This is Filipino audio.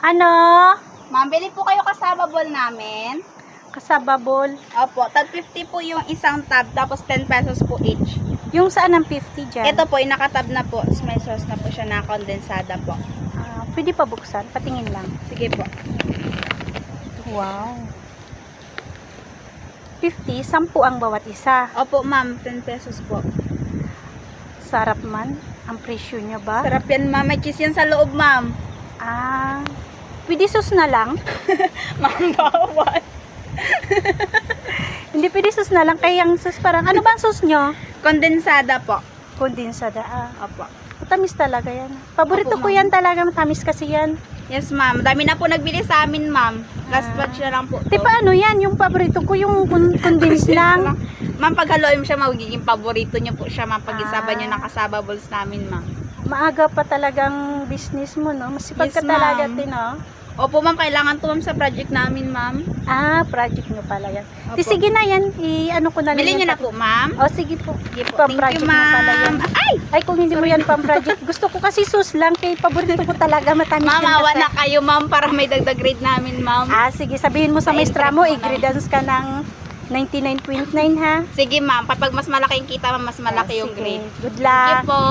Ano? Ma'am, bili po kayo kasama ball namin. Kasababol. Opo, tag 50 po yung isang tab, tapos 10 pesos po each. Yung saan ang 50 dyan? Ito po, yung nakatab na po. May sauce na po siya na kondensada po. Pwede pa buksan. Patingin lang. Sige po. Wow. 50, 10 ang bawat isa. Opo, ma'am, 10 pesos po. Sarap man. Ang presyo niya ba? Sarap yan, ma'am. May cheese yan sa loob, ma'am. Pwede sauce na lang? Ma'am, bawal. Hindi pwede sauce na lang. Kaya yung sauce parang, ano ba ang sauce nyo? Kondensada po. Kondensada. Opo. Matamis talaga yan. Paborito Opo, ko yan talaga. Matamis kasi yan. Yes, ma'am. Dami na po nagbili sa amin, ma'am. Last batch na lang po. Di ba ano yan? Yung paborito ko, yung condensed lang. Ma'am, pag haluin mo siya, magiging paborito niyo po siya, ma'am. Pag isaba niyo ng kasabables namin, ma'am. Maaga pa talagang business mo, no? Masipag Yes, ka talaga, ma'am. no? Opo, ma'am. Kailangan to, ma'am, sa project namin, ma'am. Project nyo pala yan. Opo. Di sige na yan. I-ano ko na lang. Bilhin niyo yan. na po, ma'am. O, sige po. Sige po. Thank Pang-project you, mo pala yan. ma'am. Ay! Ay, kung hindi mo yan pang-project. Gusto ko kasi sus lang. Kaya paborito ko talaga matamis Ma'am, yan awa kasi. na kayo, ma'am, para may dagdag grade namin, ma'am. Sige. Sabihin mo sa Ay, maestra mo, sarap naman. i-gradance ka ng 99.9 ha. Sige, ma'am. Kapag mas malaki yung kita, ma'am, mas malaki yung Sige. grade. Good Thank you luck. po.